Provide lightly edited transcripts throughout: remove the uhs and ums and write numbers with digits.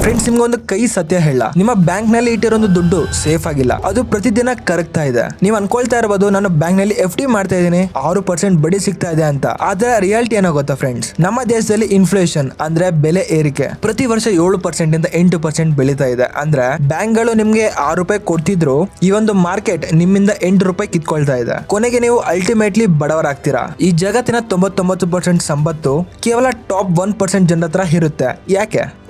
Friends, ನಿಮ್ಗೊಂದು ಕೈ ಸತ್ಯ ಹೇಳ, ನಿಮ್ಮ ಬ್ಯಾಂಕ್ ನಲ್ಲಿ ಇಟ್ಟಿರೋ ದುಡ್ಡು ಸೇಫ್ ಆಗಿಲ್ಲ, ಅದು ಪ್ರತಿದಿನ ಕರಗ್ತಾ ಇದೆ. ನೀವು ಅನ್ಕೊಳ್ತಾ ಇರಬಹುದು ನಾನು ಬ್ಯಾಂಕ್ ನಲ್ಲಿ FD ಮಾಡ್ತಾ ಇದ್ದೀನಿ, 6% ಬಡ್ಡಿ ಸಿಗ್ತಾ ಇದೆ ಅಂತ. ಆದ್ರೆ ರಿಯಾಲಿಟಿ ಏನೋ ಗೊತ್ತಾ ಫ್ರೆಂಡ್ಸ್, ನಮ್ಮ ದೇಶದಲ್ಲಿ ಇನ್ಫ್ಲೇಷನ್ ಅಂದ್ರೆ ಬೆಲೆ ಏರಿಕೆ ಪ್ರತಿ ವರ್ಷ 7% ಇಂದ 8% ಬೆಳೀತಾ ಇದೆ. ಅಂದ್ರೆ ಬ್ಯಾಂಕ್ ಗಳು ನಿಮ್ಗೆ ₹6 ಕೊಡ್ತಿದ್ರು, ಈ ಒಂದು ಮಾರ್ಕೆಟ್ ನಿಮ್ಮಿಂದ ₹8 ಕಿತ್ಕೊಳ್ತಾ ಇದೆ. ಕೊನೆಗೆ ನೀವು ಅಲ್ಟಿಮೇಟ್ಲಿ ಬಡವರಾಗ್ತೀರಾ. ಈ ಜಗತ್ತಿನ 99% ಸಂಪತ್ತು ಕೇವಲ ಟಾಪ್ 1% ಜನರ ಹತ್ರ ಇರುತ್ತೆ.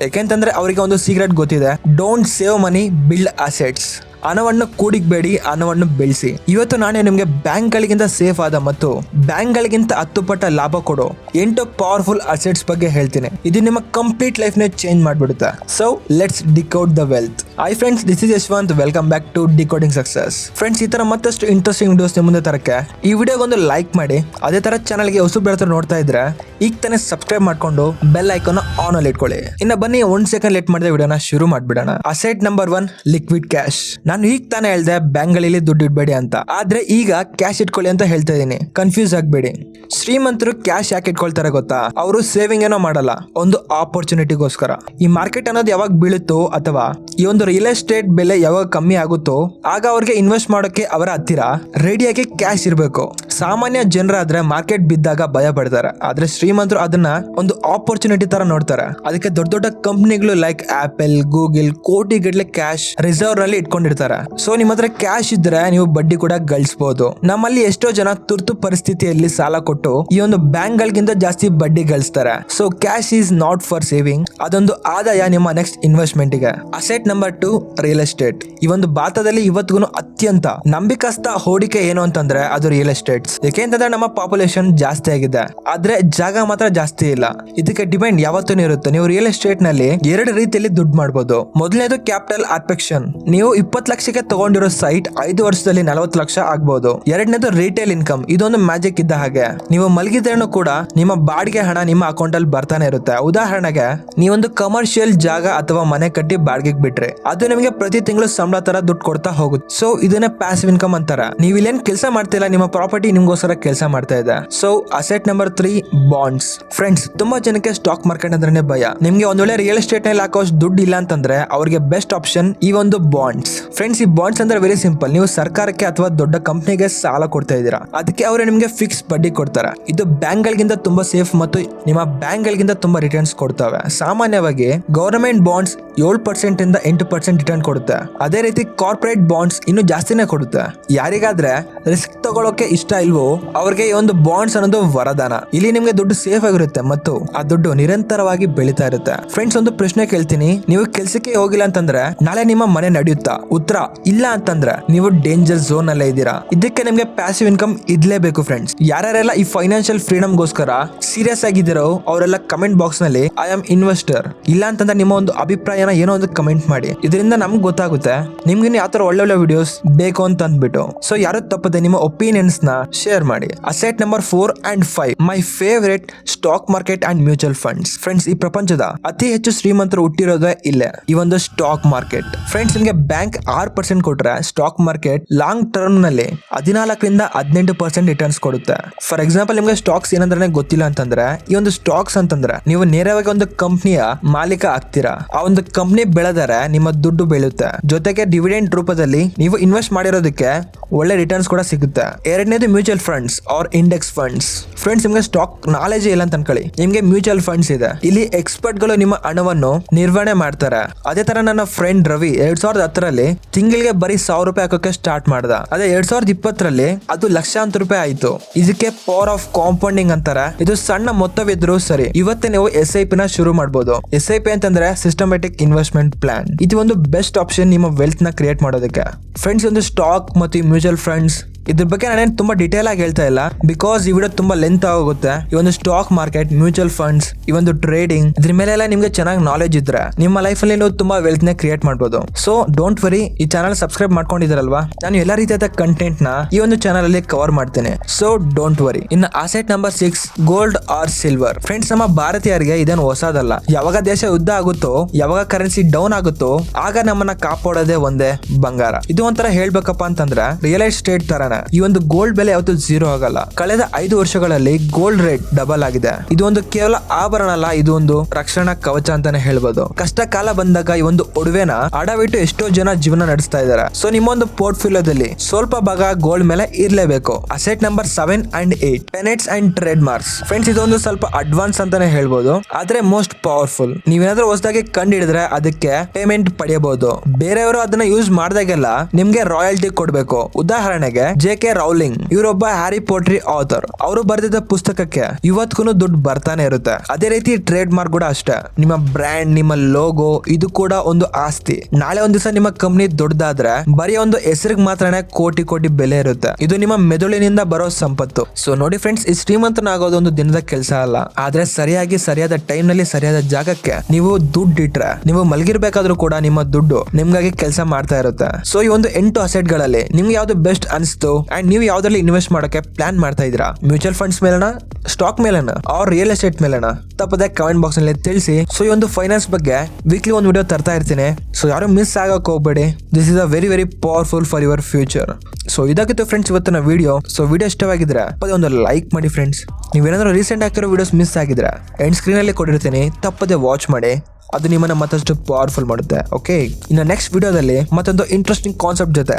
ಯಾಕೆಂತಂದ್ರೆ ಅವರಿಗೆ ಒಂದು ಸೀಕ್ರೆಟ್ ಗೊತ್ತಿದೆ, don't save money, build assets. ಹಣವನ್ನು ಕೂಡಿಕ್ಬೇಡಿ, ಹಣವನ್ನು ಬೆಳೆಸಿ. ಇವತ್ತು ನಾನು ನಿಮಗೆ ಬ್ಯಾಂಕ್ ಗಳಿಗಿಂತ ಸೇಫ್ ಆದ ಮತ್ತು ಬ್ಯಾಂಕ್ ಗಳಿಗಿಂತ 10 ಪಟ್ಟ ಲಾಭ ಕೊಡೋ 8 ಪವರ್ಫುಲ್ ಅಸೆಟ್ಸ್ ಬಗ್ಗೆ ಹೇಳ್ತೀನಿ. ಇದು ನಿಮ್ಮ ಕಂಪ್ಲೀಟ್ ಲೈಫ್ ನೇ ಚೇಂಜ್ ಮಾಡ್ಬಿಡುತ್ತೆ. So let's decode the wealth. Hi friends, this is Yashwant. Welcome back to decoding success. Friends, ಈ ತರ ಮತ್ತಷ್ಟು ಇಂಟ್ರೆಸ್ಟಿಂಗ್ ವಿಡಿಯೋಸ್ ನಿಮ್ಮ ಮುಂದೆ ತರಕ್ಕೆ ಈ ವಿಡಿಯೋಗೊಂದು ಲೈಕ್ ಮಾಡಿ. ಅದೇ ತರ ಚಾನಲ್ಗೆ ಹೊಸಬ ಬೆಳೆತ ನೋಡ್ತಾ ಇದ್ರೆ ಈಗ ತಾನೇ ಸಬ್ಸ್ಕ್ರೈಬ್ ಮಾಡ್ಕೊಂಡು ಬೆಲ್ ಐಕಾನ್ ಆನ್ ಅಲ್ಲಿ ಇಟ್ಕೊಳ್ಳಿ. ಇನ್ನ ಬನ್ನಿ 1 ಸೆಕೆಂಡ್ ಲೇಟ್ ಮಾಡಿದ ವಿಡಿಯೋನ ಶುರು ಮಾಡ್ಬಿಡೋಣ. Asset number 1, liquid cash. ನಾನು ಈಗ ತಾನೇ ಹೇಳ್ದೆ ಬ್ಯಾಂಕ್ ಗಳಲ್ಲಿ ದುಡ್ಡು ಇಡಬೇಡಿ ಅಂತ, ಆದ್ರೆ ಈಗ ಕ್ಯಾಶ್ ಇಟ್ಕೊಳ್ಳಿ ಅಂತ ಹೇಳ್ತಾ ಇದೀನಿ. ಕನ್ಫ್ಯೂಸ್ ಆಗ್ಬೇಡಿ. ಶ್ರೀಮಂತರು ಕ್ಯಾಶ್ ಯಾಕೆ ಇಟ್ಕೊಳ್ತಾರೆ ಗೊತ್ತಾ? ಅವರು ಸೇವಿಂಗ್ ಏನೋ ಮಾಡಲ್ಲ, ಒಂದು ಆಪರ್ಚುನಿಟಿಗೋಸ್ಕರ. ಈ ಮಾರ್ಕೆಟ್ ಅನ್ನೋದು ಯಾವಾಗ ಬೀಳುತ್ತೋ ಅಥವಾ ಈ ಒಂದು ರಿಯಲ್ ಎಸ್ಟೇಟ್ ಬೆಲೆ ಯಾವಾಗ ಕಮ್ಮಿ ಆಗುತ್ತೋ ಆಗ ಅವ್ರಿಗೆ ಇನ್ವೆಸ್ಟ್ ಮಾಡೋಕೆ ಅವರ ಹತ್ತಿರ ರೆಡಿಯಾಗಿ ಕ್ಯಾಶ್ ಇರಬೇಕು. ಸಾಮಾನ್ಯ ಜನರಾದ್ರೆ ಮಾರ್ಕೆಟ್ ಬಿದ್ದಾಗ ಭಯ ಪಡ್ತಾರೆ, ಆದ್ರೆ ಶ್ರೀಮಂತರು ಅದನ್ನ ಒಂದು ಆಪರ್ಚುನಿಟಿ ತರ ನೋಡ್ತಾರೆ. ಅದಕ್ಕೆ ದೊಡ್ಡ ದೊಡ್ಡ ಕಂಪನಿಗಳು ಲೈಕ್ ಆಪಲ್, ಗೂಗಲ್ ಕೋಟಿಗಟ್ಟಲೆ ಕ್ಯಾಶ್ ರಿಸರ್ವ್ ನಲ್ಲಿ ಇಟ್ಕೊಂಡಿರ್ತಾರೆ. ಸೊ ನಿಮ್ಮ ಹತ್ರ ಕ್ಯಾಶ್ ಇದ್ರೆ ನೀವು ಬಡ್ಡಿ ಕೂಡ ಗಳಿಸಬಹುದು. ನಮ್ಮಲ್ಲಿ ಎಷ್ಟೋ ಜನ ತುರ್ತು ಪರಿಸ್ಥಿತಿಯಲ್ಲಿ ಸಾಲ ಕೊಟ್ಟು ಈ ಒಂದು ಬ್ಯಾಂಕ್ ಗಳಿಗಿಂತ ಜಾಸ್ತಿ ಬಡ್ಡಿ ಗಳಿಸ್ತಾರೆ. So cash is not for saving, ಅದೊಂದು ಆದಾಯ ನಿಮ್ಮ ನೆಕ್ಸ್ಟ್ ಇನ್ವೆಸ್ಟ್ಮೆಂಟ್ ಗೆ. Asset number 2, real estate. ಈ ಒಂದು ಭಾರತದಲ್ಲಿ ಇವತ್ತಿಗೂ ಅತ್ಯಂತ ನಂಬಿಕಸ್ಥ ಹೂಡಿಕೆ ಏನು ಅಂತಂದ್ರೆ ಅದು ರಿಯಲ್ ಎಸ್ಟೇಟ್ಸ್. ಯಾಕೆಂತಂದ್ರೆ ನಮ್ಮ ಪಾಪ್ಯುಲೇಷನ್ ಜಾಸ್ತಿ ಆಗಿದೆ, ಆದ್ರೆ ಜಾಗ ಮಾತ್ರ ಜಾಸ್ತಿ ಇಲ್ಲ. ಇದಕ್ಕೆ ಡಿಪೆಂಡ್ ಯಾವತ್ತೂ ಇರುತ್ತೆ. ನೀವು ರಿಯಲ್ ಎಸ್ಟೇಟ್ ನಲ್ಲಿ 2 ರೀತಿಯಲ್ಲಿ ದುಡ್ಡು ಮಾಡಬಹುದು. ಮೊದಲನೇದು ಕ್ಯಾಪಿಟಲ್ ಅಟ್ರಾಕ್ಷನ್. ನೀವು 20 ಲಕ್ಷಕ್ಕೆ ತಗೊಂಡಿರೋ ಸೈಟ್ 5 ವರ್ಷದಲ್ಲಿ 40 ಲಕ್ಷ ಆಗ್ಬಹುದು. ಎರಡನೇದು ರಿಟೇಲ್ ಇನ್ಕಮ್. ಇದೊಂದು ಮ್ಯಾಜಿಕ್ ಇದ್ದ ಹಾಗೆ, ನೀವು ಮಲಗಿದ್ರೇನು ಕೂಡ ನಿಮ್ಮ ಬಾಡಿಗೆ ಹಣ ನಿಮ್ಮ ಅಕೌಂಟ್ ಅಲ್ಲಿ ಬರ್ತಾನೆ ಇರುತ್ತೆ. ಉದಾಹರಣೆಗೆ ನೀವೊಂದು ಕಮರ್ಷಿಯಲ್ ಜಾಗ ಅಥವಾ ಮನೆ ಕಟ್ಟಿ ಬಾಡಿಗೆಗೆ ಬಿಟ್ರೆ ಅದು ನಿಮಗೆ ಪ್ರತಿ ತಿಂಗಳು ಸಂಬಳ ತರ ದುಡ್ಡು ಕೊಡ್ತಾ ಹೋಗುತ್ತೆ. ಸೊ ಇದನ್ನೇ ಪ್ಯಾಸಿವ್ ಇನ್ಕಮ್ ಅಂತಾರ. ನೀವು ಇಲ್ಲೇನ್ ಕೆಲಸ ಮಾಡ್ತಿಲ್ಲ, ನಿಮ್ಮ ಪ್ರಾಪರ್ಟಿ ನಿಮ್ಗೋಸ್ಕರ ಕೆಲಸ ಮಾಡ್ತಾ ಇದೆ. So asset number 3, bonds. Friends, ತುಂಬಾ ಜನಕ್ಕೆ ಸ್ಟಾಕ್ ಮಾರ್ಕೆಟ್ ಅಂದ್ರೆ ಭಯ. ನಿಮ್ಗೆ ಒಂದ್ ಒಳ್ಳೆ ರಿಯಲ್ ಎಸ್ಟೇಟ್ ನಲ್ಲಿ ಹಾಕೋಷ್ಟು ದುಡ್ಡು ಇಲ್ಲ ಅಂತಂದ್ರೆ ಅವ್ರಿಗೆ ಬೆಸ್ಟ್ ಆಪ್ಷನ್ ಈ ಒಂದು ಬಾಂಡ್ಸ್. ಫ್ರೆಂಡ್ಸ್, ಈ ಬಾಂಡ್ಸ್ ಅಂದ್ರೆ ವೆರಿ ಸಿಂಪಲ್. ನೀವು ಸರ್ಕಾರಕ್ಕೆ ಅಥವಾ ದೊಡ್ಡ ಕಂಪನಿಗೆ ಸಾಲ ಕೊಡ್ತಾ ಇದ್ದೀರಾ, ಅದಕ್ಕೆ ಅವರು ನಿಮ್ಗೆ ಫಿಕ್ಸ್ ಬಡ್ಡಿ ಕೊಡ್ತಾರೆ. ಇದು ಬ್ಯಾಂಕ್ ಗಳಿಗಿಂತ ತುಂಬಾ ಸೇಫ್ ಮತ್ತು ನಿಮ್ಮ ಬ್ಯಾಂಕ್ ಗಳಿಗಿಂತ ತುಂಬಾ ರಿಟರ್ನ್ಸ್ ಕೊಡ್ತವೆ. ಸಾಮಾನ್ಯವಾಗಿ ಗವರ್ನಮೆಂಟ್ ಬಾಂಡ್ಸ್ 7% ಇಂದ 8% ರಿಟರ್ನ್ ಕೊಡುತ್ತೆ. ಅದೇ ರೀತಿ ಕಾರ್ಪೊರೇಟ್ ಬಾಂಡ್ಸ್ ಇನ್ನು ಜಾಸ್ತಿನೇ ಕೊಡುತ್ತೆ. ಯಾರಿಗಾದ್ರೆ ರಿಸ್ಕ್ ತಗೊಳ್ಳೋಕೆ ಇಷ್ಟ ಇಲ್ವೋ ಅವ್ರಿಗೆ ಈ ಒಂದು ಬಾಂಡ್ಸ್ ಅನ್ನೋದು ವರದಾನ. ಇಲ್ಲಿ ನಿಮ್ಗೆ ದುಡ್ಡು ಸೇಫ್ ಆಗಿರುತ್ತೆ ಮತ್ತು ಆ ದುಡ್ಡು ನಿರಂತರವಾಗಿ ಬೆಳೀತಾ ಇರುತ್ತೆ. ಫ್ರೆಂಡ್ಸ್, ಒಂದು ಪ್ರಶ್ನೆ ಕೇಳ್ತೀನಿ, ನೀವು ಕೆಲ್ಸಕ್ಕೆ ಹೋಗಿಲ್ಲ ಅಂತಂದ್ರೆ ನಾಳೆ ನಿಮ್ಮ ಮನೆ ನಡೆಯುತ್ತಾ? ಉತ್ತರ ಇಲ್ಲ ಅಂತಂದ್ರೆ ನೀವು ಡೇಂಜರ್ ಝೋನ್ ಅಲ್ಲೇ ಇದ್ದೀರಾ. ಇದಕ್ಕೆ ನಿಮ್ಗೆ ಪ್ಯಾಸಿವ್ ಇನ್ಕಮ್ ಇದ್ಲೇಬೇಕು. ಫ್ರೆಂಡ್ಸ್, ಯಾರ್ಯಾರೆಲ್ಲ ಈ ಫೈನಾನ್ಷಿಯಲ್ ಫ್ರೀಡಮ್ ಗೋಸ್ಕರ ಸೀರಿಯಸ್ ಆಗಿದ್ದೀರೋ ಅವರೆಲ್ಲ ಕಮೆಂಟ್ ಬಾಕ್ಸ್ ನಲ್ಲಿ ಐ ಆಮ್ ಇನ್ವೆಸ್ಟರ್ ಇಲ್ಲ ಅಂತಂದ್ರೆ ನಿಮ್ಮ ಒಂದು ಅಭಿಪ್ರಾಯನ ಏನೋ ಒಂದು ಕಮೆಂಟ್ ಮಾಡಿ. ಇದರಿಂದ ನಮ್ಗೆ ಗೊತ್ತಾಗುತ್ತೆ ನಿಮ್ಗೆ ಯಾವ ತರ ಒಳ್ಳೊಳ್ಳೆ ವಿಡಿಯೋಸ್ ಬೇಕು ಅಂತ ಅಂದ್ಬಿಟ್ಟು. ಸೊ ಯಾರು ತಪ್ಪದೆ ನಿಮ್ಮ ಒಪಿನಿಯನ್ಸ್ ನ ಶೇರ್ ಮಾಡಿ. Asset number 4 and 5, my favourite, stock market and mutual funds. Friends, ಈ ಪ್ರಪಂಚದ ಅತಿ ಹೆಚ್ಚು ಶ್ರೀಮಂತರು ಹುಟ್ಟಿರೋದೇ ಇಲ್ಲೇ, ಈ ಒಂದು ಸ್ಟಾಕ್ ಮಾರ್ಕೆಟ್. ಫ್ರೆಂಡ್ಸ್, ನಿಮ್ಗೆ ಬ್ಯಾಂಕ್ 6% ಕೊಟ್ರೆ ಸ್ಟಾಕ್ ಮಾರ್ಕೆಟ್ ಲಾಂಗ್ ಟರ್ಮ್ ನಲ್ಲಿ 14% 18% ರಿಟರ್ನ್ಸ್ ಕೊಡುತ್ತೆ. ಫಾರ್ ಎಕ್ಸಾಂಪಲ್, ನಿಮ್ಗೆ ಸ್ಟಾಕ್ಸ್ ಏನಂದ್ರೆ ಗೊತ್ತಿಲ್ಲ ಅಂತಂದ್ರೆ ಈ ಒಂದು ಸ್ಟಾಕ್ಸ್ ಅಂತಂದ್ರೆ ನೀವು ನೇರವಾಗಿ ಒಂದು ಕಂಪನಿಯ ಮಾಲೀಕ ಆಗ್ತೀರಾ. ಆ ಒಂದು ಕಂಪನಿ ಬೆಳೆದರೆ ನಿಮ್ಮ ದುಡ್ಡು ಬೆಳೆಯುತ್ತೆ, ಜೊತೆಗೆ ಡಿವಿಡೆಂಡ್ ರೂಪದಲ್ಲಿ ನೀವು ಇನ್ವೆಸ್ಟ್ ಮಾಡಿರೋದಕ್ಕೆ ಒಳ್ಳೆ ರಿಟರ್ನ್ಸ್ ಕೂಡ ಸಿಗುತ್ತೆ. ಎರಡನೇದು mutual funds are index funds. Friends, ನಿಮ್ಗೆ ಸ್ಟಾಕ್ ನಾಲೆಜ್ ಇಲ್ಲ ಅಂತ ಅನ್ಕೊಳ್ಳಿ, ನಿಮ್ಗೆ ಮ್ಯೂಚುವಲ್ ಫಂಡ್ಸ್ ಇದೆ. ಇಲ್ಲಿ ಎಕ್ಸ್ಪರ್ಟ್ ಗಳು ನಿಮ್ಮ ಹಣವನ್ನು ನಿರ್ವಹಣೆ ಮಾಡ್ತಾರೆ. ಅದೇ ತರ ನನ್ನ ಫ್ರೆಂಡ್ ರವಿ 2010ರಲ್ಲಿ ತಿಂಗಳಿಗೆ ಬರೀ ₹1000 ಹಾಕೋಕೆ ಸ್ಟಾರ್ಟ್ ಮಾಡ್ದ. ಅದೇ 2020ರಲ್ಲಿ ಅದು ಲಕ್ಷಾಂತರ ರೂಪಾಯಿ ಆಯ್ತು. ಇದಕ್ಕೆ ಪವರ್ ಆಫ್ ಕಾಂಪೌಂಡಿಂಗ್ ಅಂತಾರೆ. ಇದು ಸಣ್ಣ ಮೊತ್ತವಿದ್ರು ಸರಿ, ಇವತ್ತೇ ನೀವು SIP ನ ಶುರು ಮಾಡಬಹುದು. SIP ಅಂತಂದ್ರೆ ಸಿಸ್ಟಮ್ಯಾಟಿಕ್ ಇನ್ವೆಸ್ಟ್ಮೆಂಟ್ ಪ್ಲಾನ್. ಇದು ಒಂದು ಬೆಸ್ಟ್ ಆಪ್ಷನ್ ನಿಮ್ಮ ವೆಲ್ತ್ ನ ಕ್ರಿಯೇಟ್ ಮಾಡೋದಕ್ಕೆ. ಫ್ರೆಂಡ್ಸ್, ಒಂದು ಸ್ಟಾಕ್ ಮತ್ತು ಮ್ಯೂಚುವಲ್ ಫಂಡ್ಸ್ ಇದ್ರ ಬಗ್ಗೆ ನಾನೇನು ತುಂಬಾ ಡೀಟೇಲ್ ಆಗಿ ಹೇಳ್ತಾ ಇಲ್ಲ, ಬಿಕಾಸ್ ಈ ವಿಡಿಯೋ ತುಂಬಾ ಲೆಂತ್ ಆಗುತ್ತೆ. ಈ ಒಂದು ಸ್ಟಾಕ್ ಮಾರ್ಕೆಟ್, ಮ್ಯೂಚುವಲ್ ಫಂಡ್ಸ್, ಈ ಒಂದು ಟ್ರೇಡಿಂಗ್, ಇದ್ರ ಮೇಲೆಲ್ಲ ನಿಮ್ಗೆ ಚೆನ್ನಾಗಿ ನಾಲೆಜ್ ಇದ್ರೆ ನಿಮ್ಮ ಲೈಫ್ ಅಲ್ಲಿ ನೀವು ತುಂಬಾ ವೆಲ್ತ್ ನ ಕ್ರಿಯೇಟ್ ಮಾಡಬಹುದು. ಸೊ ಡೋಂಟ್ ವರಿ, ಈ ಚಾನಲ್ ಸಬ್ಸ್ಕ್ರೈಬ್ ಮಾಡ್ಕೊಂಡಿದ್ದೀರಲ್ವಾ, ನಾನು ಎಲ್ಲಾ ರೀತಿಯಾದ ಕಂಟೆಂಟ್ ನ ಈ ಒಂದು ಚಾನಲ್ ಅಲ್ಲಿ ಕವರ್ ಮಾಡ್ತೇನೆ. So don't worry. ಇನ್ನು asset number 6, gold or silver. Friends, ನಮ್ಮ ಭಾರತೀಯರಿಗೆ ಇದೇನು ಹೊಸದಲ್ಲ. ಯಾವಾಗ ದೇಶ ಯುದ್ಧ ಆಗುತ್ತೋ, ಯಾವಾಗ ಕರೆನ್ಸಿ ಡೌನ್ ಆಗುತ್ತೋ ಆಗ ನಮ್ಮನ್ನ ಕಾಪಾಡೋದೇ ಒಂದೇ ಬಂಗಾರ. ಇದು ಒಂಥರ ಹೇಳ್ಬೇಕಪ್ಪ ಅಂತಂದ್ರೆ ರಿಯಲ್ ಎಸ್ಟೇಟ್ ತರನ. ಮಾಡ್ತಾನೆ. ಈ ಒಂದು ಗೋಲ್ಡ್ ಬೆಲೆ ಯಾವತ್ತೂ ಝೀರೋ ಆಗಲ್ಲ. ಕಳೆದ 5 ವರ್ಷಗಳಲ್ಲಿ ಗೋಲ್ಡ್ ರೇಟ್ ಡಬಲ್ ಆಗಿದೆ. ಇದು ಒಂದು ಕೇವಲ ಆಭರಣ ಅಲ್ಲ, ಇದು ಒಂದು ರಕ್ಷಣಾ ಕವಚ ಅಂತಾನೆ ಹೇಳ್ಬೋದು. ಕಷ್ಟ ಕಾಲ ಬಂದಾಗ ಈ ಒಂದು ಒಡವೆನ ಅಡವಿಟ್ಟು ಎಷ್ಟೋ ಜನ ಜೀವನ ನಡೆಸ್ತಾ ಇದ್ದಾರೆ. ಸೊ ನಿಮ್ಮ ಒಂದು ಪೋರ್ಟ್ಫೋಲಿಯೋದಲ್ಲಿ ಸ್ವಲ್ಪ ಭಾಗ ಗೋಲ್ಡ್ ಮೇಲೆ ಇರ್ಲೇಬೇಕು. Asset number 7 and 8 patents and trademarks. Friends, ಇದೊಂದು ಸ್ವಲ್ಪ ಅಡ್ವಾನ್ಸ್ ಅಂತಾನೆ ಹೇಳ್ಬೋದು, ಆದ್ರೆ ಮೋಸ್ಟ್ ಪವರ್ಫುಲ್. ನೀವೇನಾದ್ರೂ ಹೊಸದಾಗಿ ಕಂಡು ಹಿಡಿದ್ರೆ ಅದಕ್ಕೆ ಪೇಮೆಂಟ್ ಪಡೆಯಬಹುದು. ಬೇರೆಯವರು ಅದನ್ನ ಯೂಸ್ ಮಾಡಿದಾಗೆಲ್ಲ ನಿಮ್ಗೆ ರಾಯಲ್ಟಿ ಕೊಡ್ಬೇಕು. ಉದಾಹರಣೆಗೆ JK ರೌಲಿಂಗ್, ಇವರೊಬ್ಬ ಹ್ಯಾರಿ ಪೋಟ್ರಿ ಆಥರ್. ಅವರು ಬರೆದಿದ್ದ ಪುಸ್ತಕಕ್ಕೆ ಇವತ್ತಿಗೂ ದುಡ್ಡು ಬರ್ತಾನೆ ಇರುತ್ತೆ. ಅದೇ ರೀತಿ ಟ್ರೇಡ್ ಮಾರ್ಕ್ ಕೂಡ ಅಷ್ಟೇ. ನಿಮ್ಮ ಬ್ರ್ಯಾಂಡ್, ನಿಮ್ಮ ಲೋಗೋ, ಇದು ಕೂಡ ಒಂದು ಆಸ್ತಿ. ನಾಳೆ ಒಂದ್ ದಿವಸ ನಿಮ್ಮ ಕಂಪನಿ ದೊಡ್ಡದಾದ್ರೆ ಬರೀ ಒಂದು ಹೆಸರಿಗೆ ಮಾತ್ರನೇ ಕೋಟಿ ಕೋಟಿ ಬೆಲೆ ಇರುತ್ತೆ. ಇದು ನಿಮ್ಮ ಮೆದುಳಿನಿಂದ ಬರೋ ಸಂಪತ್ತು. ಸೊ ನೋಡಿ ಫ್ರೆಂಡ್ಸ್, ಈ ಶ್ರೀಮಂತನಾಗೋದು ಒಂದು ದಿನದ ಕೆಲಸ ಅಲ್ಲ, ಆದ್ರೆ ಸರಿಯಾದ ಟೈಮ್ ನಲ್ಲಿ ಸರಿಯಾದ ಜಾಗಕ್ಕೆ ನೀವು ದುಡ್ಡು ಇಟ್ರೆ, ನೀವು ಮಲಗಿರ್ಬೇಕಾದ್ರೂ ಕೂಡ ನಿಮ್ಮ ದುಡ್ಡು ನಿಮ್ಗಾಗಿ ಕೆಲಸ ಮಾಡ್ತಾ ಇರುತ್ತೆ. ಸೊ ಈ ಒಂದು 8 ಅಸೆಟ್ ಗಳಲ್ಲಿ ನಿಮ್ಗೆ ಯಾವ್ದು ಬೆಸ್ಟ್ ಅನಿಸ್ತು ಅಂಡ್ ನೀವು ಯಾವ್ದ್ರಲ್ಲಿ ಇನ್ವೆಸ್ಟ್ ಮಾಡಕ್ಕೆ ಪ್ಲಾನ್ ಮಾಡ್ತಾ ಇದ್ದೀರಾ? ಮ್ಯೂಚುವಲ್ ಫಂಡ್ಸ್ ಮೇಲೆನಾ, ಸ್ಟಾಕ್ ಮೇಲೆನಾ, ಆರ್ ರಿಯಲ್ ಎಸ್ಟೇಟ್ ಮೇಲೆನಾ? ತಪ್ಪದೆ ಕಮೆಂಟ್ ಬಾಕ್ಸ್ ನಲ್ಲಿ ತಿಳಿಸಿ. ಸೊ ಈ ಒಂದು ಫೈನಾನ್ಸ್ ಬಗ್ಗೆ ವೀಕ್ಲಿ ಒಂದು ವಿಡಿಯೋ ತರ್ತಾ ಇರ್ತೀನಿ. ಸೊ ಯಾರು ಮಿಸ್ ಆಗಕ್ಕೆ ಹೋಗ್ಬೇಡಿ. This is a very very powerful for your future. So ಇದಾಗಿತ್ತು ಫ್ರೆಂಡ್ಸ್ ಇವತ್ತಿನ ವಿಡಿಯೋ. ಸೊ ವಿಡಿಯೋ ಇಷ್ಟವಾಗಿದ್ರೆ ತಪ್ಪದೆ ಒಂದು ಲೈಕ್ ಮಾಡಿ ಫ್ರೆಂಡ್ಸ್. ನೀವೇನಾದ್ರೂ ರೀಸೆಂಟ್ ಆಗಿರೋ ವಿಡಿಯೋಸ್ ಮಿಸ್ ಆಗಿದ್ರೆ ಎಂಡ್ ಸ್ಕ್ರೀನ್ ಅಲ್ಲಿ ಕೊಟ್ಟಿರ್ತೀನಿ, ತಪ್ಪದೆ ವಾಚ್ ಮಾಡಿ. ಅದು ನಿಮ್ಮನ್ನ ಮತ್ತಷ್ಟು ಪವರ್ಫುಲ್ ಮಾಡುತ್ತೆ. ಓಕೆ, ಇನ್ನು ನೆಕ್ಸ್ಟ್ ವಿಡಿಯೋದಲ್ಲಿ ಮತ್ತೊಂದು ಇಂಟ್ರೆಸ್ಟಿಂಗ್ ಕಾನ್ಸೆಪ್ಟ್ ಜೊತೆ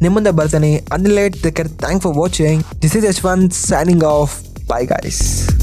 ನಿಮ್ಮ ಮುಂದೆ ಬರ್ತೀನಿ. Until then, take care. Thanks for watching. This is Yashwant signing off. Bye guys.